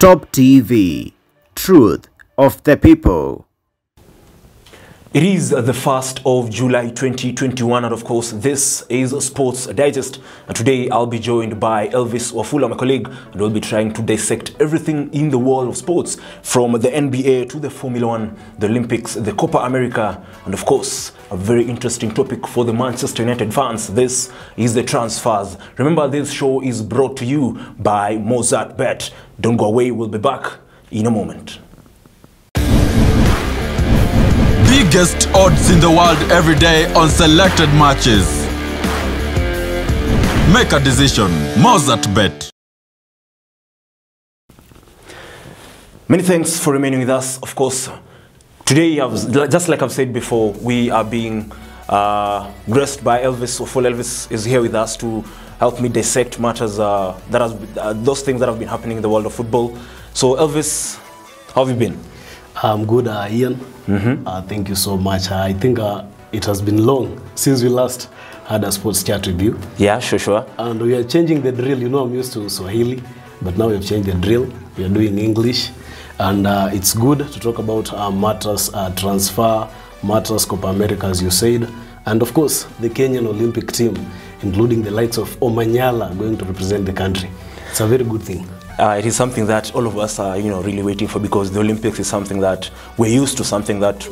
Top TV, Truth of the People. It is the 1st of July 2021, and of course this is Sports Digest, and today I'll be joined by Elvis Wafula, my colleague, and we'll be trying to dissect everything in the world of sports, from the NBA to the Formula One, the Olympics, the Copa America, and of course a very interesting topic for the Manchester United fans. This is the transfers. Remember, this show is brought to you by Mozart Bet. Don't go away, we'll be back in a moment. Biggest odds in the world every day on selected matches. Make a decision. Mozart Bet. Many thanks for remaining with us. Of course, today, just like I've said before, we are being graced by Elvis. Elvis is here with us to help me dissect matters, those things that have been happening in the world of football. So Elvis, how have you been? I'm good, Ian. Thank you so much. I think it has been long since we last had a sports chat with you. Yeah, sure. And we are changing the drill. You know, I'm used to Swahili, but now we've changed the drill. We are doing English. And it's good to talk about matters, transfer, matters, Copa America, as you said. And of course, the Kenyan Olympic team, including the likes of Omanyala, going to represent the country. It's a very good thing. It is something that all of us are, really waiting for, because the Olympics is something that we're used to, something that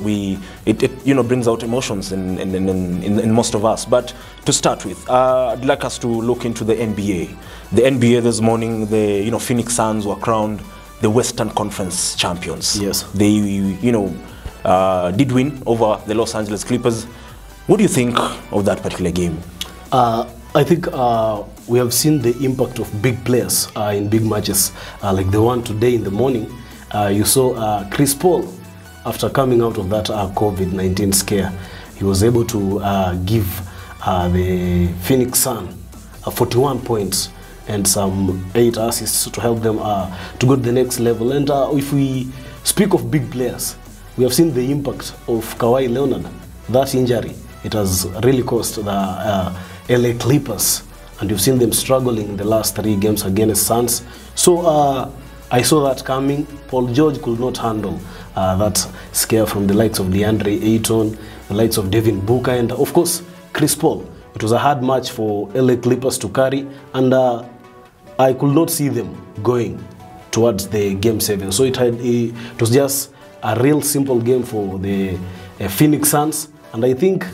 it brings out emotions in most of us. But to start with, I'd like us to look into the NBA. The NBA this morning, the Phoenix Suns were crowned the Western Conference champions. Yes. They did win over the Los Angeles Clippers. What do you think of that particular game? I think we have seen the impact of big players in big matches, like the one today in the morning. You saw Chris Paul, after coming out of that COVID-19 scare, he was able to give the Phoenix Suns 41 points and some 8 assists to help them to go to the next level. And if we speak of big players, we have seen the impact of Kawhi Leonard. That injury, it has really cost the LA Clippers, and you've seen them struggling in the last 3 games against Suns. So I saw that coming. Paul George could not handle that scare from the likes of DeAndre Ayton, the likes of Devin Booker, and of course Chris Paul. It was a hard match for LA Clippers to carry, and I could not see them going towards the game 7. So it was just a real simple game for the Phoenix Suns, and I think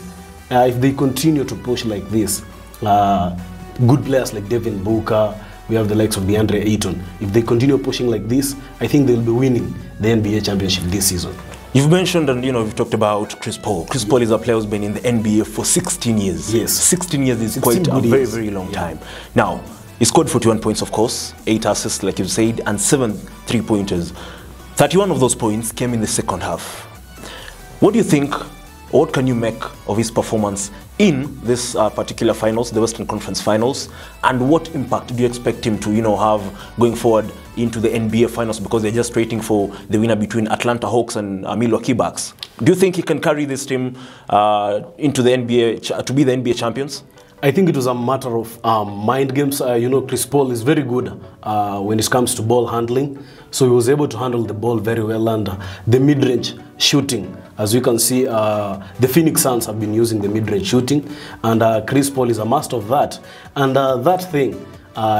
if they continue to push like this, good players like Devin Booker, we have the likes of DeAndre Ayton. If they continue pushing like this, I think they'll be winning the NBA championship this season. You've mentioned, and we've talked about Chris Paul. Chris Paul is a player who's been in the NBA for 16 years. Yes. 16 years is quite a very, very long time. Now, he scored 41 points, of course, 8 assists, like you said, and 7 3-pointers. 31 of those points came in the second half. What do you think, what can you make of his performance in this particular finals, the Western Conference Finals, and what impact do you expect him to have going forward into the NBA Finals, because they're just waiting for the winner between Atlanta Hawks and Milwaukee Bucks? Do you think he can carry this team into the NBA, to be the NBA champions? I think it was a matter of mind games. Chris Paul is very good when it comes to ball handling. So he was able to handle the ball very well, and the mid-range shooting. As you can see, the Phoenix Suns have been using the mid-range shooting, and Chris Paul is a master of that. And that thing,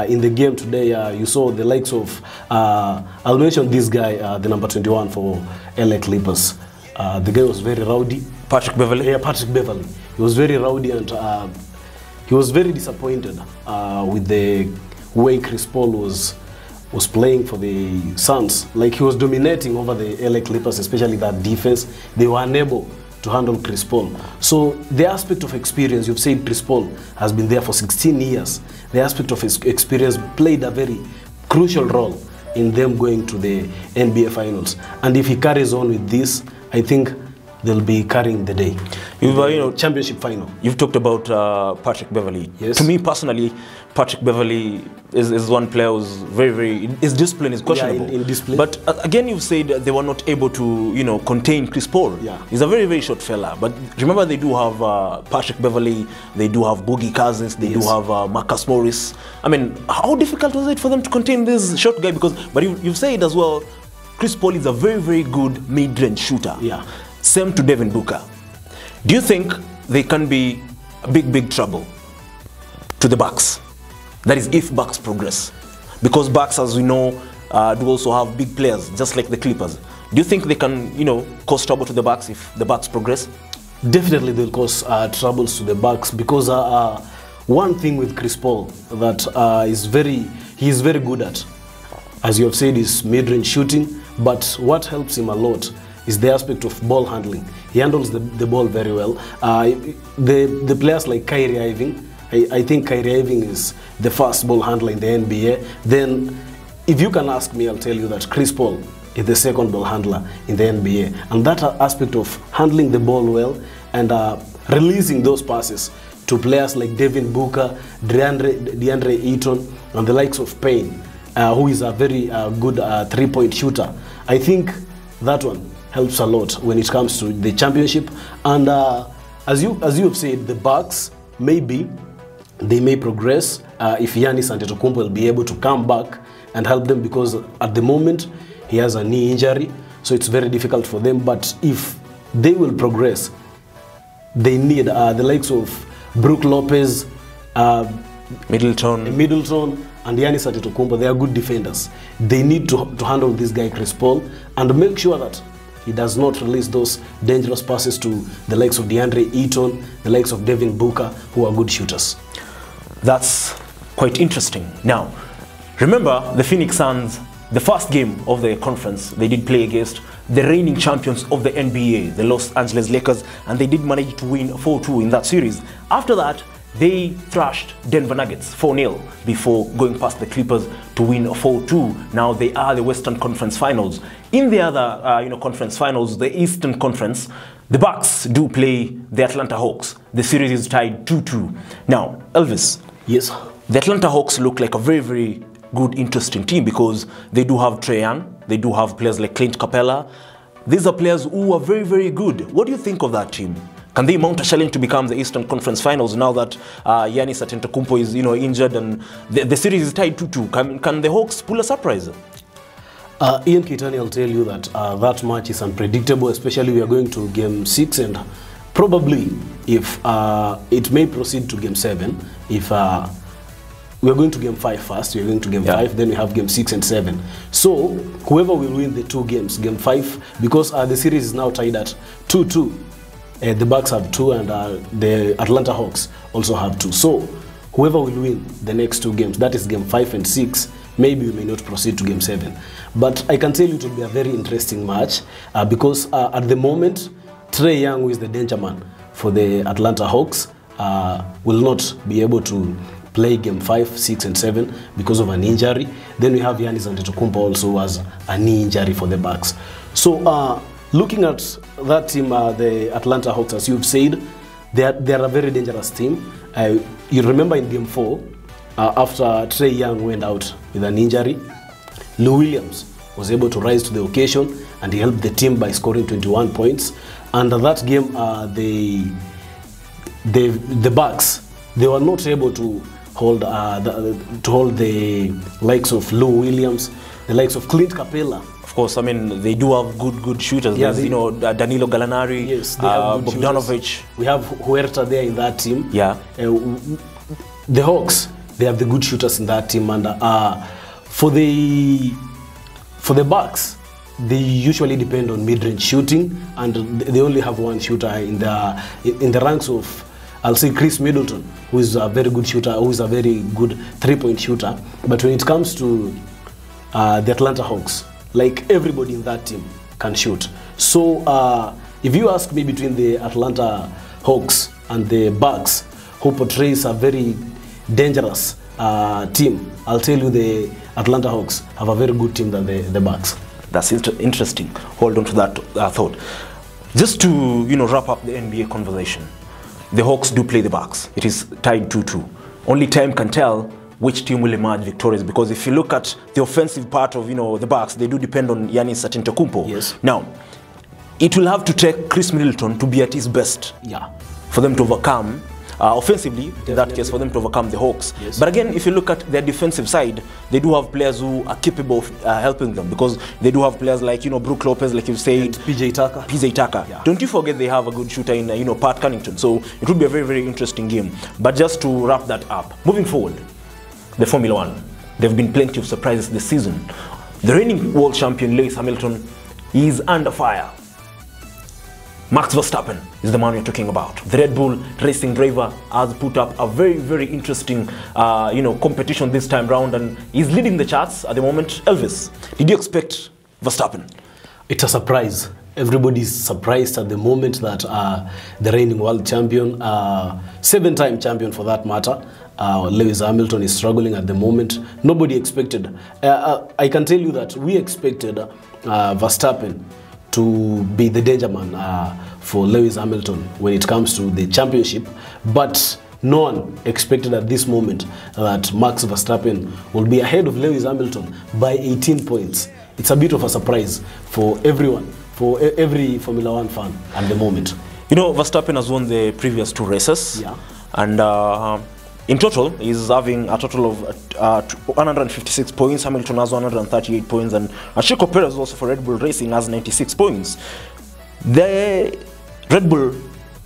in the game today, you saw the likes of, I'll mention this guy, the number 21 for LA Clippers. The guy was very rowdy. Patrick Beverley? Yeah, Patrick Beverley. He was very rowdy, and he was very disappointed with the way Chris Paul was playing for the Suns. Like, he was dominating over the LA Clippers, especially that defense. They were unable to handle Chris Paul. So the aspect of experience, you've said Chris Paul has been there for 16 years. The aspect of his experience played a very crucial role in them going to the NBA Finals. And if he carries on with this, I think they'll be carrying the day. Championship final. You've talked about Patrick Beverley. Yes. To me personally, Patrick Beverley is one player who's very his discipline is questionable. in discipline. But again, you've said they were not able to contain Chris Paul. Yeah. He's a very short fella. But remember, they do have Patrick Beverley, they do have Boogie Cousins, they do have Marcus Morris. I mean, how difficult was it for them to contain this short guy? But you've said as well, Chris Paul is a very good mid-range shooter. Yeah. Same to Devin Booker. Do you think they can be a big trouble to the Bucks? That is, if Bucks progress, because Bucks, as we know, do also have big players, just like the Clippers. Do you think they can, cause trouble to the Bucks if the Bucks progress? Definitely, they'll cause troubles to the Bucks, because one thing with Chris Paul that he is very good at, as you have said, is mid-range shooting. But what helps him a lot is the aspect of ball handling. He handles the ball very well. The players like Kyrie Irving. I think Kyrie Irving is the first ball handler in the NBA. Then, if you can ask me, I'll tell you that Chris Paul is the second ball handler in the NBA. And that aspect of handling the ball well and releasing those passes to players like Devin Booker, DeAndre Ayton, and the likes of Payne, who is a very good three-point shooter. I think that one helps a lot when it comes to the championship. And as you have said, the Bucks, maybe they may progress if Giannis Antetokounmpo will be able to come back and help them, because at the moment he has a knee injury, so it's very difficult for them. But if they will progress, they need the likes of Brook Lopez, Middleton, and Giannis Antetokounmpo. They are good defenders. They need to handle this guy Chris Paul and make sure that he does not release those dangerous passes to the likes of DeAndre Ayton, the likes of Devin Booker, who are good shooters. That's quite interesting. Now, remember the Phoenix Suns, the first game of the conference, they did play against the reigning champions of the NBA, the Los Angeles Lakers, and they did manage to win 4-2 in that series. After that, they thrashed Denver Nuggets 4-0 before going past the Clippers to win 4-2. Now they are the Western Conference Finals. In the other conference finals, the Eastern Conference, the Bucks do play the Atlanta Hawks. The series is tied 2-2. Now, Elvis. Yes. The Atlanta Hawks look like a very good, interesting team, because they do have Trae Young, they do have players like Clint Capella. These are players who are very good. What do you think of that team? Can they mount a challenge to become the Eastern Conference Finals now that Giannis Antetokounmpo is injured and the series is tied 2-2? Can the Hawks pull a surprise? Ian Kitani, I'll tell you that that match is unpredictable, especially we are going to Game 6, and probably if it may proceed to Game 7. If we are going to Game 5 first, we are going to Game 5, then we have Game 6 and 7. So whoever will win the two games, Game 5, because the series is now tied at 2-2. The Bucks have 2 and the Atlanta Hawks also have 2. So whoever will win the next two games, that is Game 5 and 6, maybe we may not proceed to Game 7. But I can tell you it will be a very interesting match because at the moment, Trae Young, who is the danger man for the Atlanta Hawks, will not be able to play Game 5, 6 and 7 because of an injury. Then we have Giannis Antetokounmpo also, who has a knee injury for the Bucks. So looking at that team, the Atlanta Hawks, as you've said, they are a very dangerous team. You remember in Game 4, after Trae Young went out with an injury, Lou Williams was able to rise to the occasion and he helped the team by scoring 21 points. And that game, the Bucks, they were not able to hold the likes of Lou Williams, the likes of Clint Capella. Of course, I mean, they do have good shooters. Yeah, Danilo Gallinari, yes, they have good Bogdanovic. shooters. We have Huerta there in that team. Yeah. The Hawks, they have the good shooters in that team. And for the Bucks, they usually depend on mid-range shooting, and they only have one shooter in the ranks of, I'll say, Chris Middleton, who is a very good shooter, who is a very good three-point shooter. But when it comes to the Atlanta Hawks, like everybody in that team can shoot. So if you ask me between the Atlanta Hawks and the Bucks, who portrays a very dangerous team, I'll tell you the Atlanta Hawks have a very good team than the Bucks. That's interesting. Hold on to that thought. Just to wrap up the NBA conversation, the Hawks do play the Bucks. It is tied 2-2. Only time can tell which team will emerge victorious, because if you look at the offensive part of, the Bucks, they do depend on Giannis Antetokounmpo. Yes. Now, it will have to take Chris Middleton to be at his best. Yeah. For them to overcome, offensively, in that case, for them to overcome the Hawks. Yes. But again, if you look at their defensive side, they do have players who are capable of helping them, because they do have players like, Brook Lopez, like you said. PJ Tucker. PJ Tucker. Yeah. Don't you forget they have a good shooter in, Pat Connaughton. So it would be a very, very interesting game. But just to wrap that up, moving forward, the Formula One, there have been plenty of surprises this season. The reigning world champion Lewis Hamilton is under fire. Max Verstappen is the man we're talking about. The Red Bull racing driver has put up a very, very interesting, competition this time round, and he's leading the charts at the moment. Elvis, did you expect Verstappen? It's a surprise. Everybody's surprised at the moment that the reigning world champion, 7-time champion for that matter, Lewis Hamilton is struggling at the moment. Nobody expected. I can tell you that we expected Verstappen to be the danger man for Lewis Hamilton when it comes to the championship, but no one expected at this moment that Max Verstappen will be ahead of Lewis Hamilton by 18 points. It's a bit of a surprise for everyone, for every Formula One fan at the moment. Verstappen has won the previous 2 races, Yeah. and in total, he's having a total of 156 points. Hamilton has 138 points, and Checo Perez also for Red Bull Racing has 96 points. The Red Bull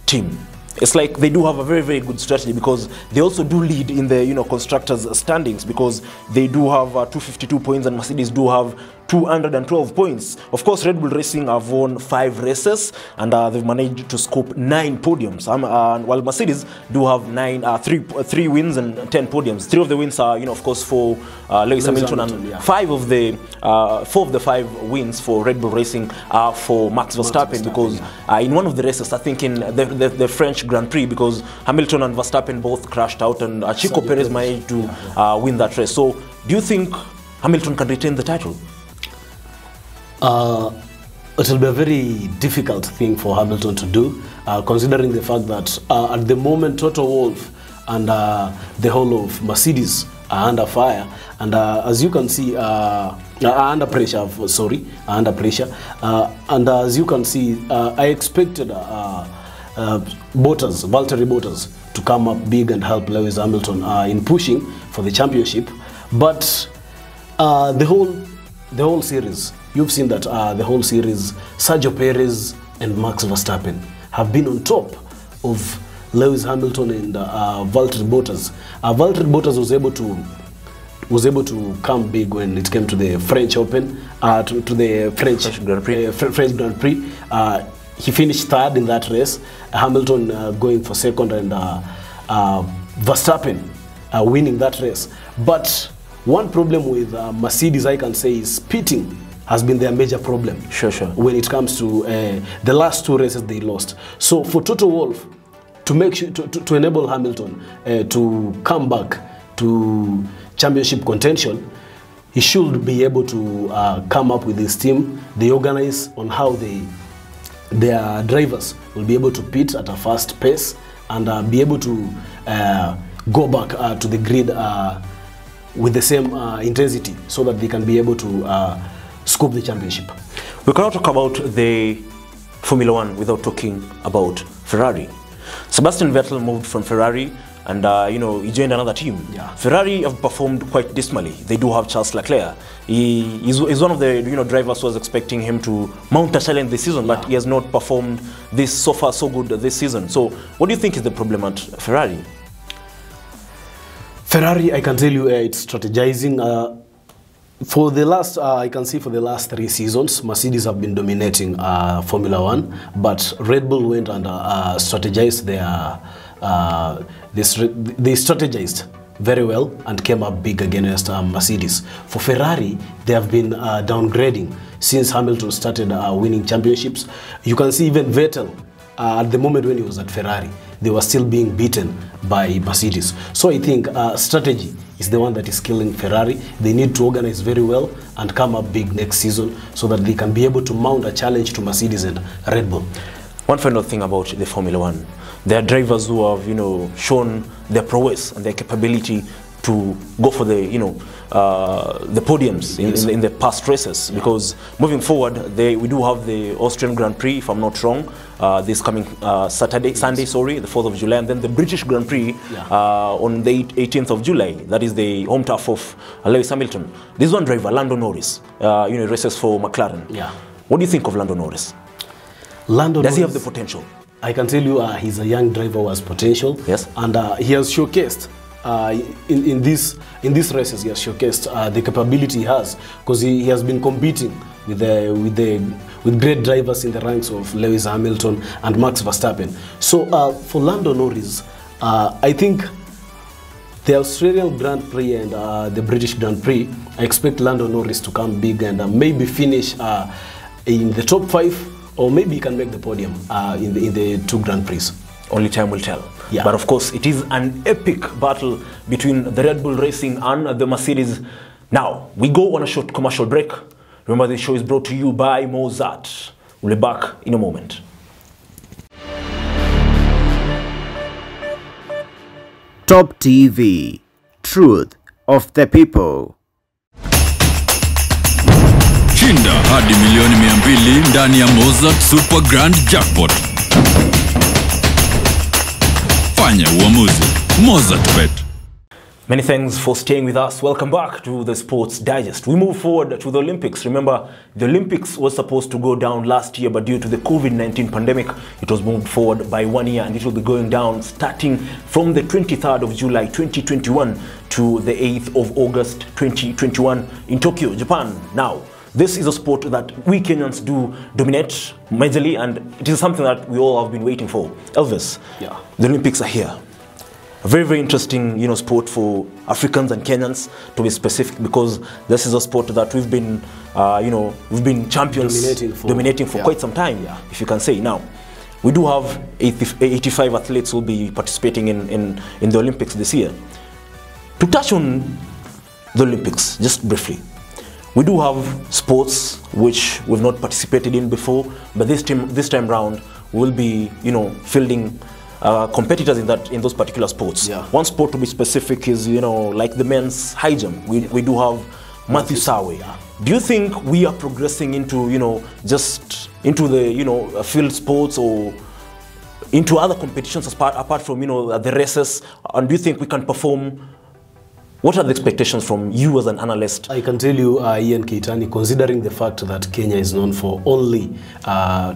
team, it's like they do have a very, very good strategy, because they also do lead in the constructors standings, because they do have 252 points and Mercedes do have 212 points. Of course, Red Bull Racing have won 5 races, and they've managed to scoop 9 podiums. While Mercedes do have 3 wins and 10 podiums. 3 of the wins are, of course, for Lewis Hamilton, and yeah. 4 of the 5 wins for Red Bull Racing are for Max Verstappen, because in one of the races, I think in the French Grand Prix, because Hamilton and Verstappen both crashed out, and Checo Perez managed to win that race. So, do you think Hamilton can retain the title? It will be a very difficult thing for Hamilton to do, considering the fact that at the moment Toto Wolff and the whole of Mercedes are under fire, and as you can see, under pressure. And as you can see, I expected Valtteri Bottas to come up big and help Lewis Hamilton in pushing for the championship, but the whole series. You've seen that the whole series, Sergio Perez and Max Verstappen have been on top of Lewis Hamilton and Valtteri Bottas. Valtteri Bottas was able to come big when it came to the French Open, to the French Grand Prix. French Grand Prix. He finished 3rd in that race. Hamilton going for 2nd, and Verstappen winning that race. But one problem with Mercedes, I can say, is pitting has been their major problem. Sure. When it comes to the last 2 races they lost. So for Toto Wolff to make sure to enable Hamilton to come back to championship contention, he should be able to come up with his team. They organize on how their drivers will be able to pit at a fast pace and be able to go back to the grid with the same intensity, so that they can be able to scoop the championship. We cannot talk about the Formula One without talking about Ferrari. Sebastian Vettel moved from Ferrari, and he joined another team. Yeah. Ferrari have performed quite dismally. They do have Charles Leclerc. He's one of the drivers who was expecting him to mount a challenge this season, but he has not performed this so far so good this season. So, what do you think is the problem at Ferrari? Ferrari, I can tell you, it's strategizing. For the last, I can see for the last 3 seasons, Mercedes have been dominating Formula One, but Red Bull went and strategized they strategized very well and came up big against Mercedes. For Ferrari, they have been downgrading since Hamilton started winning championships. You can see even Vettel, at the moment when he was at Ferrari, they were still being beaten by Mercedes. So I think strategy is the one that is killing Ferrari. They need to organize very well and come up big next season, so that they can be able to mount a challenge to Mercedes and Red Bull. One final thing about the Formula One. There are drivers who have, shown their prowess and their capability to go for the the podiums in the past races, because moving forward we do have the Austrian Grand Prix, if I'm not wrong, this coming Sunday, the 4th of July, and then the British Grand Prix on the 18th of July. That is the home turf of Lewis Hamilton. This one driver, Lando Norris, races for McLaren. Yeah. What do you think of Lando Norris? Does he have the potential? I can tell you he's a young driver who has potential. Yes. And he has showcased in these races, he has showcased the capability he has, because he has been competing with great drivers in the ranks of Lewis Hamilton and Max Verstappen. So for Lando Norris, I think the Australian Grand Prix and the British Grand Prix, I expect Lando Norris to come big and maybe finish in the top 5, or maybe he can make the podium in the 2 Grand Prix. Only time will tell. Yeah. But of course, it is an epic battle between the Red Bull Racing and the Mercedes. Now, we go on a short commercial break. Remember, this show is brought to you by Mozart. We'll be back in a moment. Top TV, truth of the people. Shinda hadi milioni 200 ndani ya Mozart Super Grand Jackpot. Fanya uamuzi. Mozart Bet. Many thanks for staying with us. Welcome back to the Sports Digest. We move forward to the Olympics. Remember, the Olympics was supposed to go down last year, but due to the COVID-19 pandemic, it was moved forward by 1 year, and it will be going down starting from the 23rd of July 2021 to the 8th of August 2021 in Tokyo, Japan. Now, this is a sport that we Kenyans do dominate majorly, and it is something that we all have been waiting for. Elvis, the Olympics are here. A very, very interesting, sport for Africans and Kenyans, to be specific, because this is a sport that we've been, we've been champions, dominating for quite some time, if you can say. Now, we do have 85 athletes who will be participating in the Olympics this year. To touch on the Olympics, just briefly, we do have sports which we've not participated in before, but this time round we'll be, fielding competitors in those particular sports. Yeah. One sport to be specific is, like the men's high jump. We do have Matthew Sawe. Yeah. Do you think we are progressing into, just into the, field sports or into other competitions apart from, the races? And do you think we can perform? What are the expectations from you as an analyst? I can tell you, Ian Keitani, considering the fact that Kenya is known for only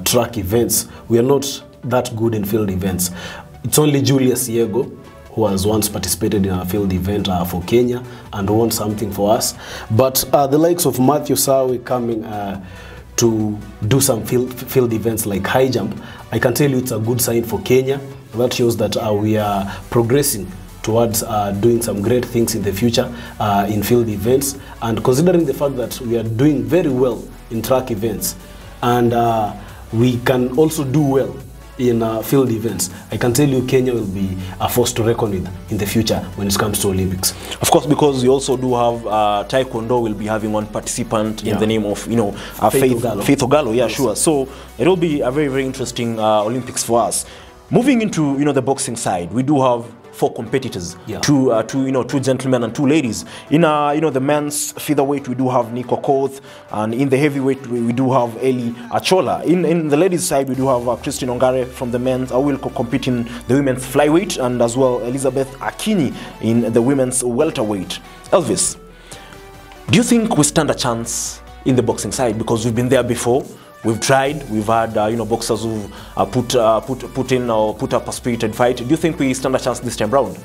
track events, we are not that good in field events. It's only Julius Yego who has once participated in a field event for Kenya and won something for us. But the likes of Matthew Sawe coming to do some field events like high jump, I can tell you it's a good sign for Kenya. That shows that we are progressing towards doing some great things in the future in field events. And considering the fact that we are doing very well in track events, and we can also do well in field events, I can tell you Kenya will be a force to reckon with in the future when it comes to Olympics. Of course, because we also do have Taekwondo will be having one participant in the name of, Faith Ogalo. Yeah, yes. Sure. So it will be a very, very interesting Olympics for us. Moving into, the boxing side, we do have 4 competitors, two gentlemen and 2 ladies. In the men's featherweight, we do have Nico Koth, and in the heavyweight, we do have Eli Achola. In the ladies' side, we do have Christine Ongare from the men's, who will compete in the women's flyweight, and as well Elizabeth Akinyi in the women's welterweight. Elvis, do you think we stand a chance in the boxing side, because we've been there before? We've tried. We've had boxers who put up a spirited fight. Do you think we stand a chance this time round?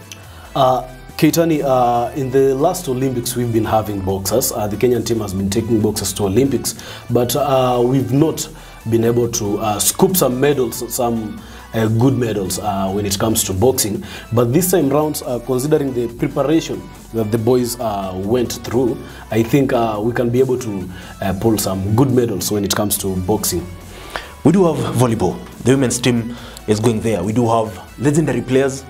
Keitani, in the last Olympics, we've been having boxers. The Kenyan team has been taking boxers to Olympics, but we've not been able to scoop some medals, some good medals when it comes to boxing. But this time round, considering the preparation that the boys went through, I think we can be able to pull some good medals when it comes to boxing. We do have volleyball. The women's team is going there. We do have legendary players,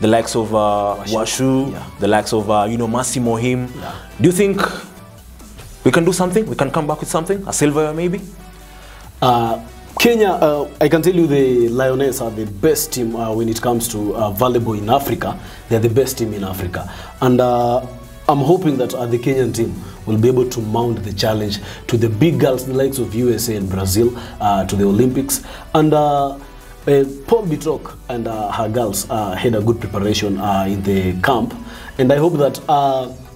the likes of Washu, the likes of Messi Mohim. Do you think we can do something? We can come back with something? A silver maybe? Kenya, I can tell you the Lioness are the best team when it comes to volleyball in Africa. They're the best team in Africa. And I'm hoping that the Kenyan team will be able to mount the challenge to the big girls, the likes of USA and Brazil, to the Olympics. And Paul Bitok and her girls had a good preparation in the camp. And I hope that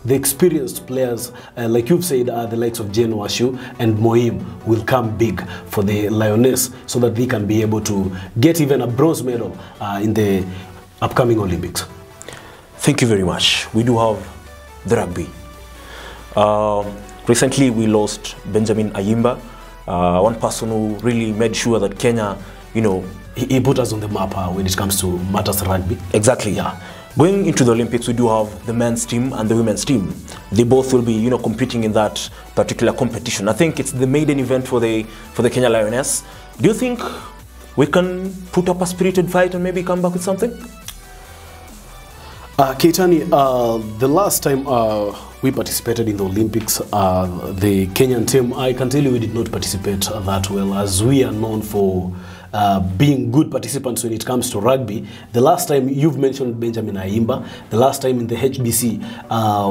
the experienced players, like you've said, the likes of Jane Washu and Moim will come big for the Lioness so that they can be able to get even a bronze medal in the upcoming Olympics. Thank you very much. We do have the rugby. Recently, we lost Benjamin Ayimba, one person who really made sure that Kenya, you know... He put us on the map when it comes to matters rugby. Exactly. Yeah. Going into the Olympics, we do have the men's team and the women's team. They both will be, you know, competing in that particular competition. I think it's the maiden event for the Kenya Lioness. Do you think we can put up a spirited fight and maybe come back with something? Keitani, the last time we participated in the Olympics, the Kenyan team, I can tell you we did not participate that well, as we are known for being good participants when it comes to rugby. The last time, you've mentioned Benjamin Ayimba, the last time in the HBC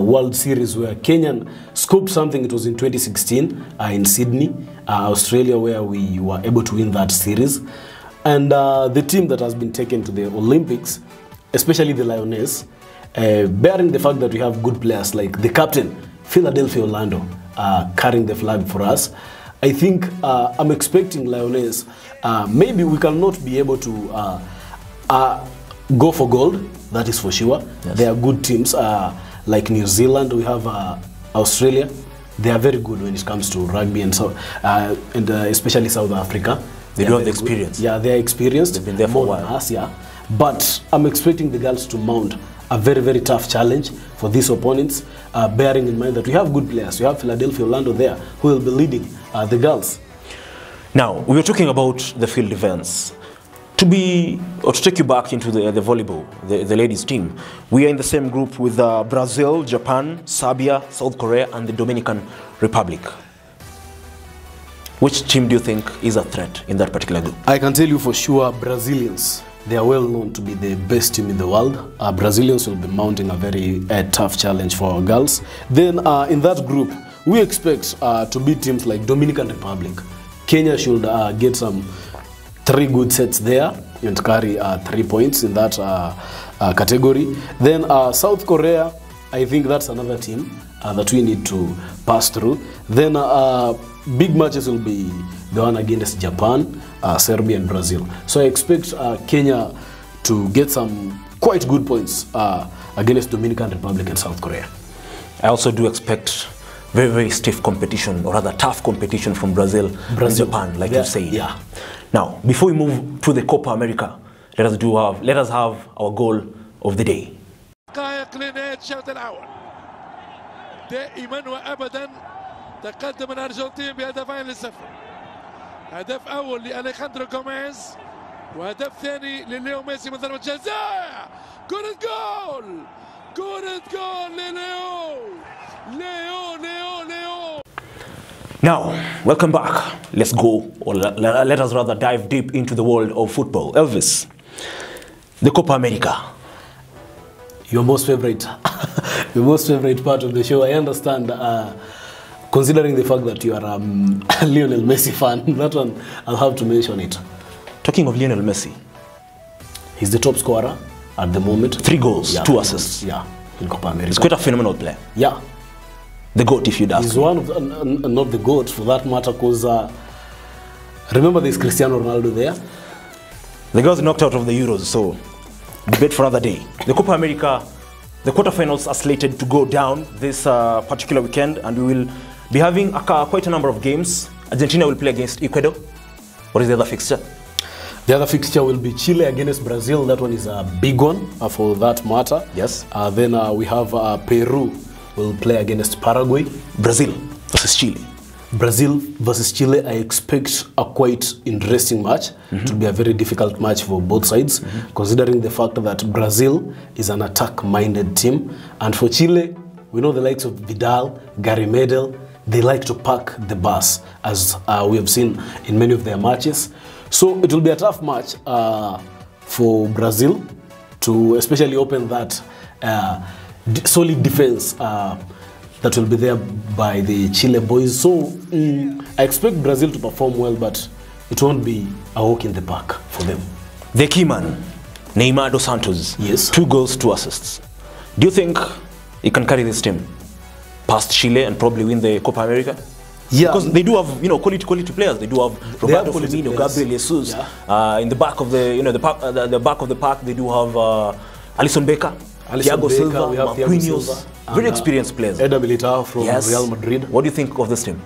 World Series where Kenyan scooped something, it was in 2016 in Sydney, Australia, where we were able to win that series. And the team that has been taken to the Olympics, especially the Lioness, bearing the fact that we have good players like the captain, Philadelphia Orlando, carrying the flag for us, I think I'm expecting Lioness, maybe we cannot be able to go for gold, that is for sure. Yes. They are good teams like New Zealand, we have Australia. They are very good when it comes to rugby and so, especially South Africa. They do have the experience. Good. Yeah, they are experienced. They've been there for a while. Us, yeah. But I'm expecting the girls to mount a very, very tough challenge for these opponents, bearing in mind that we have good players. We have Philadelphia Orlando there who will be leading the girls. Now, we were talking about the field events. To take you back into the volleyball, the ladies team, we are in the same group with Brazil, Japan, Serbia, South Korea, and the Dominican Republic. Which team do you think is a threat in that particular group? I can tell you for sure, Brazilians. They are well known to be the best team in the world. Brazilians will be mounting a very tough challenge for our girls. Then in that group, we expect to beat teams like Dominican Republic. Kenya should get some 3 good sets there and carry 3 points in that category. Then South Korea, I think that's another team that we need to pass through. Then big matches will be the one against Japan, Serbia and Brazil. So I expect Kenya to get some quite good points against Dominican Republic and South Korea. I also do expect very, very stiff competition, or rather tough competition from Brazil and Japan, like you said. Yeah. Now, before we move to the Copa America, let us have our goal of the day. دائما وابدا تقدم الارجنتين بهدفين ل0. هدف اول لاليخاندرو جوميز وهدف ثاني لليو ميسي من ضربة جزاء. كرة جول، كرة جول ليو. Now, welcome back. Let's go, or let us rather dive deep into the world of football. Elvis, the Copa America. Your most favorite, your most favorite part of the show. I understand, considering the fact that you are a Lionel Messi fan, that one I'll have to mention it. Talking of Lionel Messi, he's the top scorer at the moment. 3 goals, yeah, 2 assists. Yeah, in Copa America. He's quite a phenomenal player. Yeah. The GOAT, if you'd ask me. He's one of the, not the GOAT for that matter, because remember there's Cristiano Ronaldo there. The girls knocked out of the Euros, so debate for another day. The Copa America, the quarterfinals are slated to go down this particular weekend, and we will be having quite a number of games. Argentina will play against Ecuador. What is the other fixture? The other fixture will be Chile against Brazil. That one is a big one for that matter. Yes. Then we have Peru will play against Paraguay. Brazil versus Chile. Brazil versus Chile, I expect a quite interesting match. It will be a very difficult match for both sides, considering the fact that Brazil is an attack-minded team. And for Chile, we know the likes of Vidal, Gary Medel, they like to pack the bus, as we have seen in many of their matches. So it will be a tough match for Brazil to especially open that solid defense that will be there by the Chile boys. So I expect Brazil to perform well, but it won't be a walk in the park for them. The key man, Neymar dos Santos. Yes. 2 goals, 2 assists. Do you think he can carry this team past Chile and probably win the Copa America? Yeah, because they do have, you know, quality players. They do have Roberto Firmino, Gabriel Jesus. Yeah. In the back of the, you know, the back of the park, they do have Alisson Becker, Thiago Silva, Marquinhos, very experienced players. Eder Militao from Real Madrid. What do you think of this team?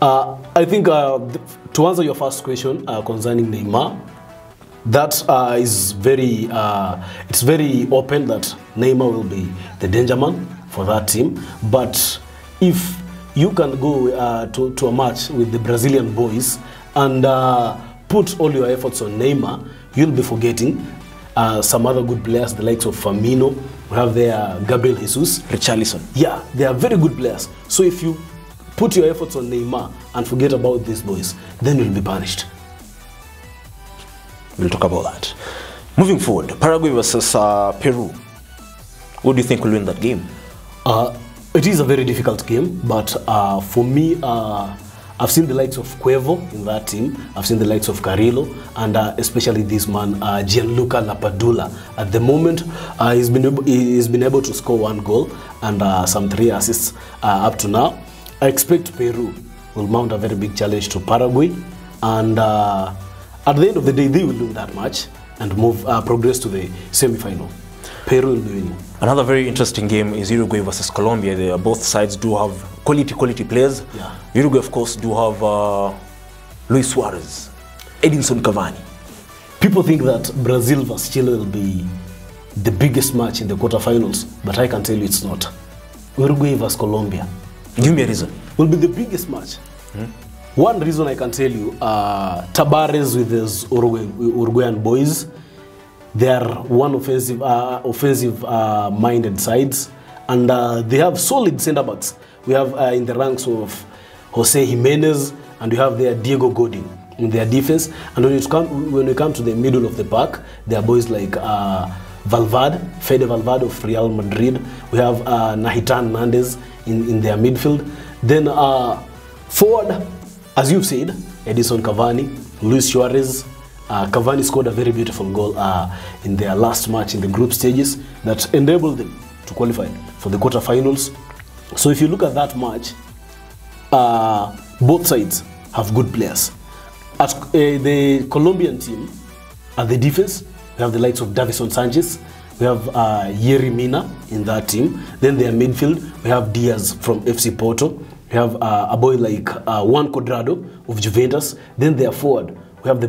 I think to answer your first question concerning Neymar, that is very, it's very open that Neymar will be the danger man for that team. But if you can go to a match with the Brazilian boys and put all your efforts on Neymar, you'll be forgetting some other good players, the likes of Firmino. We have there Gabriel Jesus, Richarlison. Yeah, they are very good players. So if you put your efforts on Neymar and forget about these boys, then you'll be punished. We'll talk about that. Moving forward, Paraguay versus Peru. What do you think will win that game? It is a very difficult game, but for me, I've seen the likes of Cuevo in that team. I've seen the likes of Carrillo, and especially this man, Gianluca Lapadula. At the moment, he's been able to score 1 goal and some 3 assists up to now. I expect Peru will mount a very big challenge to Paraguay, and at the end of the day, they will win that match and progress to the semi-final. Peru will be winning. Another very interesting game is Uruguay versus Colombia. Both sides do have quality players. Yeah. Uruguay, of course, do have Luis Suarez, Edinson Cavani. People think that Brazil versus Chile will be the biggest match in the quarterfinals, but I can tell you it's not. Uruguay versus Colombia. Give me a reason. Will be the biggest match. One reason I can tell you, Tabares with his Uruguayan boys, they are one offensive-minded sides, and they have solid centre-backs. We have in the ranks of Jose Jimenez, and we have there Diego Godin in their defense. And when we come to the middle of the park, there are boys like Valverde, Fede Valverde of Real Madrid. We have Nahitan Hernandez in their midfield. Then forward, as you've said, Edinson Cavani, Luis Suarez. Cavani scored a very beautiful goal in their last match in the group stages that enabled them to qualify for the quarterfinals. So if you look at that match, both sides have good players. At the Colombian team, at the defense, we have the likes of Davison Sanchez, we have Yerry Mina in that team. Then their midfield, we have Diaz from FC Porto, we have a boy like Juan Cuadrado of Juventus. Then their forward, we have the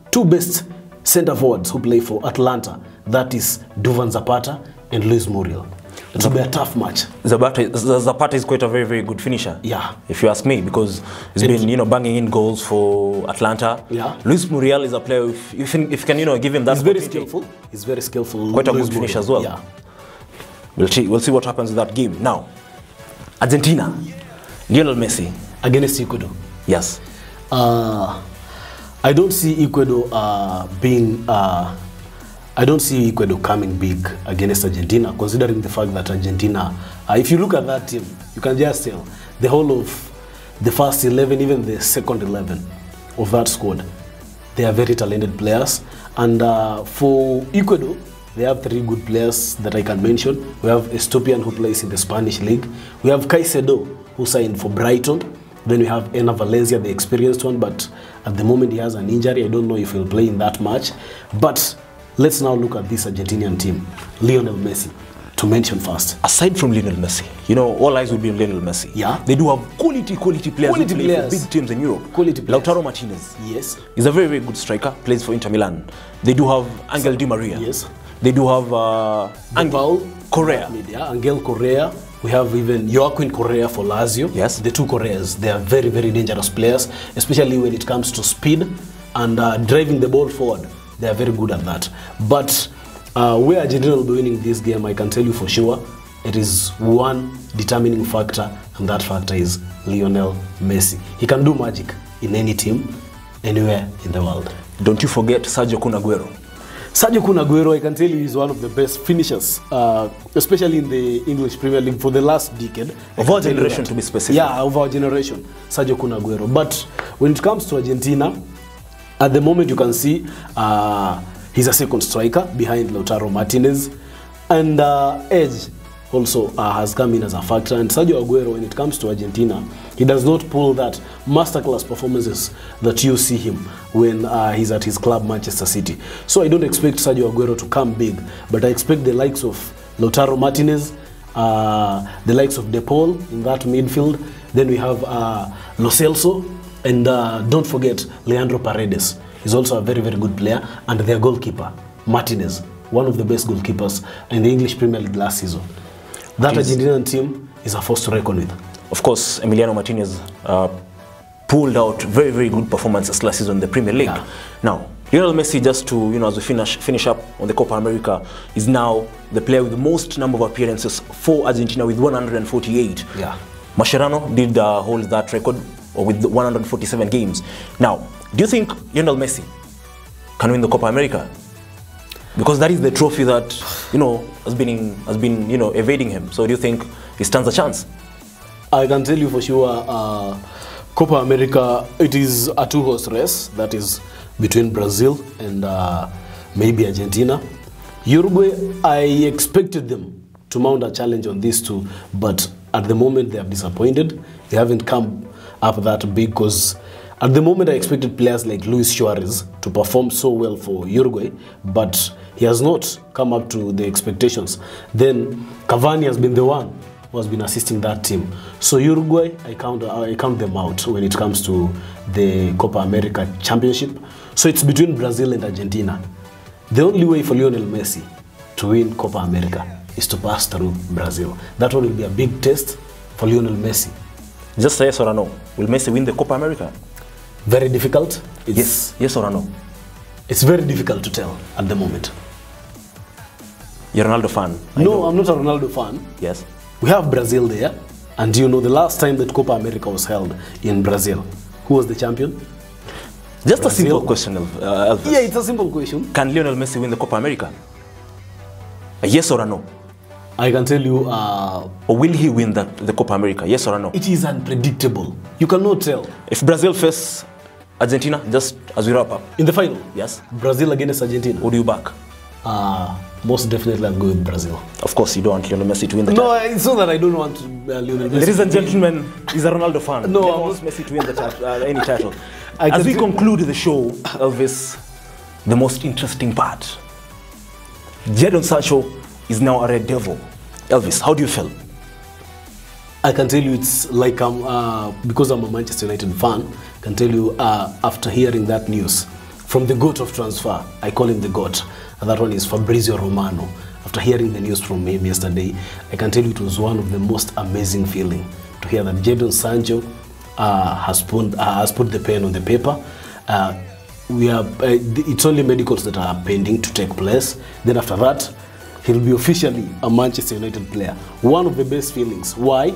two best center forwards who play for Atlanta. That is Duvan Zapata and Luis Muriel. It will be a tough match. Zapata is quite a very good finisher. Yeah. If you ask me, because he's been banging in goals for Atlanta. Yeah. Luis Muriel is a player. If you can give him that. He's very skillful. He's very skillful. Quite a good finisher as well. Yeah. We'll see what happens in that game. Now, Argentina, Lionel Messi against Ecuador. Yes. I don't see Ecuador I don't see Ecuador coming big against Argentina, considering the fact that Argentina, if you look at that team, you can just tell the whole of the first 11, even the second 11 of that squad, they are very talented players. And for Ecuador, they have 3 good players that I can mention. We have Estopian, who plays in the Spanish league. We have Caicedo, who signed for Brighton. Then we have Ena Valencia, the experienced one, but at the moment he has an injury. I don't know if he'll play in that match. But let's now look at this Argentinian team. Lionel Messi, to mention first. Aside from Lionel Messi, all eyes will be on Lionel Messi. Yeah. They do have quality players who play for big teams in Europe. Quality players. Lautaro Martinez. Yes. He's a very good striker, plays for Inter Milan. They do have Angel Di Maria. Yes. They do have Angel Correa. Yeah, Angel Correa. We have even Joaquin Correa for Lazio. Yes. The 2 Correas, they are very dangerous players, especially when it comes to speed and driving the ball forward. They are very good at that. But where Argentina will be winning this game, I can tell you for sure, it is one determining factor, and that factor is Lionel Messi. He can do magic in any team, anywhere in the world. Don't you forget Sergio Kun Aguero. Sergio Kun Aguero, I can tell you, is one of the best finishers, especially in the English Premier League for the last decade. Of our generation, to be specific. Yeah, of our generation, Sergio Kun Aguero. But when it comes to Argentina, at the moment you can see he's a second striker behind Lautaro Martinez, and Edge also has come in as a factor. And Sergio Aguero, when it comes to Argentina, he does not pull that masterclass performances that you see him when he's at his club Manchester City. So I don't expect Sergio Aguero to come big, but I expect the likes of Lautaro Martinez, the likes of De Paul in that midfield. Then we have Lo Celso, and don't forget Leandro Paredes. He's also a very, very good player, and their goalkeeper, Martinez, one of the best goalkeepers in the English Premier League last season. That Argentinian team is a force to reckon with. Of course, Emiliano Martinez pulled out very, very good performances last season in the Premier League. Yeah. Now, Lionel Messi, just to, as we finish up on the Copa America, is now the player with the most number of appearances for Argentina with 148. Yeah. Mascherano did hold that record with 147 games. Now, do you think Lionel Messi can win the Copa America? Because that is the trophy that, has been evading him. So do you think he stands a chance? I can tell you for sure, Copa America, it is a two-horse race that is between Brazil and maybe Argentina. Uruguay, I expected them to mount a challenge on these two, but at the moment they have disappointed. They haven't come up that big, because at the moment I expected players like Luis Suarez to perform so well for Uruguay, but he has not come up to the expectations. Then Cavani has been the one who has been assisting that team. So Uruguay, I count them out when it comes to the Copa America Championship. So it's between Brazil and Argentina. The only way for Lionel Messi to win Copa America is to pass through Brazil. That one will be a big test for Lionel Messi. Just a yes or a no. Will Messi win the Copa America? Very difficult. Yes or a no? It's very difficult to tell at the moment. You're a Ronaldo fan? No, I'm not a Ronaldo fan. Yes. We have Brazil there, and the last time that Copa America was held in Brazil, who was the champion? Just Brazil. A simple question, Elvis. Yeah, it's a simple question. Can Lionel Messi win the Copa America? A yes or a no? I can tell you... or will he win the Copa America? Yes or a no? It is unpredictable. You cannot tell. If Brazil face Argentina, just as we wrap up. In the final? Yes. Brazil against Argentina. Who do you back? Most definitely I'll go with Brazil. Of course, you don't want Lionel Messi to win the title. No, it's not that I don't want Lionel Messi. Ladies and gentlemen, he's a Ronaldo fan. No, he wants Messi to win the any title. I As we conclude the show, Elvis, the most interesting part. Jadon Sancho is now a Red Devil. Elvis, how do you feel? I can tell you it's like because I'm a Manchester United fan, I can tell you after hearing that news from the GOAT of transfer, I call him the GOAT, and that one is Fabrizio Romano. After hearing the news from him yesterday, I can tell you it was one of the most amazing feeling to hear that Jadon Sancho has put the pen on the paper. It's only medicals that are pending to take place. Then after that, he'll be officially a Manchester United player. One of the best feelings. Why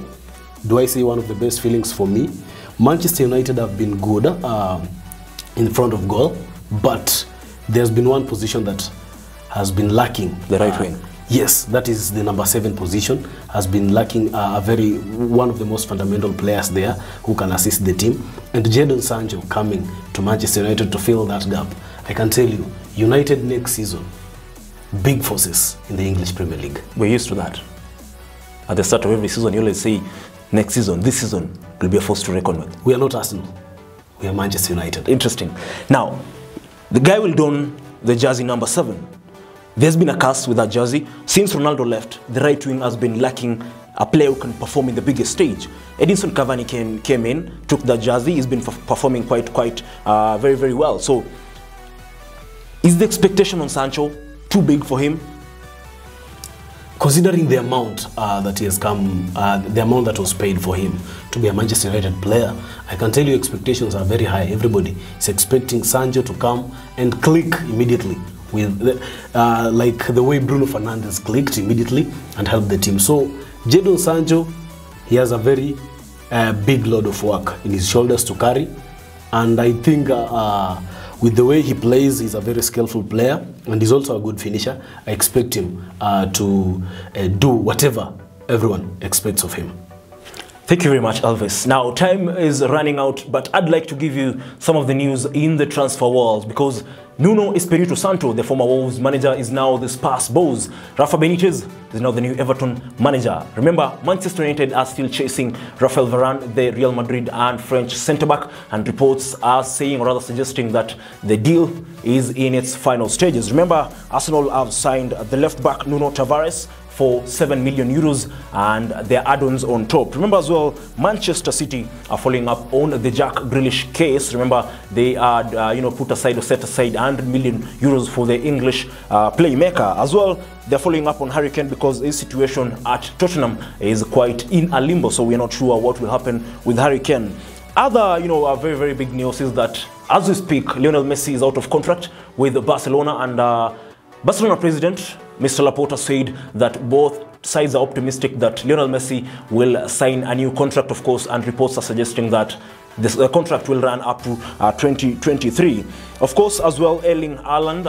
do I say one of the best feelings for me? Manchester United have been good in front of goal, but there's been one position that has been lacking. The right wing. Yes, that is the number 7 position. Has been lacking one of the most fundamental players there who can assist the team. And Jadon Sancho coming to Manchester United to fill that gap. I can tell you, United next season, big forces in the English Premier League. We're used to that. At the start of every season, you always say, next season, this season, will be a force to reckon with. We are not Arsenal. We are Manchester United. Interesting. Now, the guy will don the jersey number 7. There's been a curse with that jersey. Since Ronaldo left, the right wing has been lacking a player who can perform in the biggest stage. Edinson Cavani came in, took that jersey. He's been performing quite very, very well. So, is the expectation on Sancho too big for him? Considering the amount that he has come, the amount that was paid for him to be a Manchester United player, I can tell you expectations are very high. Everybody is expecting Sancho to come and click immediately with like the way Bruno Fernandes clicked immediately and helped the team. So Jadon Sancho, he has a very big load of work in his shoulders to carry. And I think with the way he plays, he's a very skillful player, and he's also a good finisher. I expect him to do whatever everyone expects of him. Thank you very much, Elvis. Now, time is running out, but I'd like to give you some of the news in the transfer world, because Nuno Espirito Santo, the former Wolves manager, is now the Spurs boss. Rafa Benitez is now the new Everton manager. Remember, Manchester United are still chasing Rafael Varane, the Real Madrid and French centre-back, and reports are saying, or rather suggesting, that the deal is in its final stages. Remember, Arsenal have signed the left-back Nuno Tavares for 7 million euros and their add-ons on top. Remember as well, Manchester City are following up on the Jack Grealish case. Remember, they are put aside or set aside 100 million euros for the English playmaker. As well, they're following up on Harry Kane because his situation at Tottenham is quite in a limbo, so we're not sure what will happen with Harry Kane. Other, very, very big news is that as we speak, Lionel Messi is out of contract with Barcelona, and Barcelona president Mr. Laporta said that both sides are optimistic that Lionel Messi will sign a new contract, of course, and reports are suggesting that this contract will run up to 2023. Of course, as well, Erling Haaland,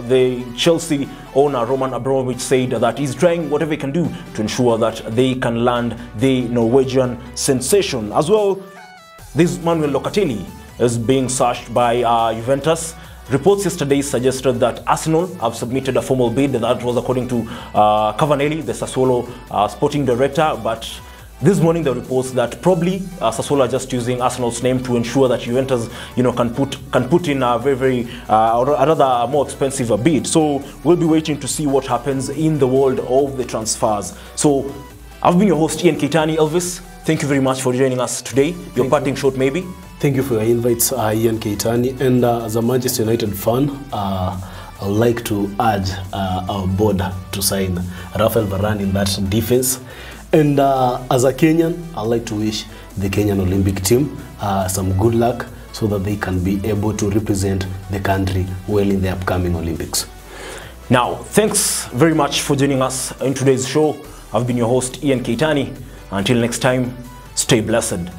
the Chelsea owner Roman Abramovich said that he's trying whatever he can do to ensure that they can land the Norwegian sensation. As well, this Manuel Locatelli is being searched by Juventus. Reports yesterday suggested that Arsenal have submitted a formal bid. That was according to Cavanielli, the Sassuolo sporting director. But this morning, the reports that probably Sassuolo are just using Arsenal's name to ensure that Juventus, can put in a very, or rather more expensive bid. So we'll be waiting to see what happens in the world of the transfers. So I've been your host, Ian Keitani. Elvis, thank you very much for joining us today. Your parting shot, maybe. Thank you for your invites, Ian Keitani. And as a Manchester United fan, I would like to urge our board to sign Rafael Varane in that defense. And as a Kenyan, I'd like to wish the Kenyan Olympic team some good luck so that they can be able to represent the country well in the upcoming Olympics. Now, thanks very much for joining us in today's show. I've been your host, Ian Keitani. Until next time, stay blessed.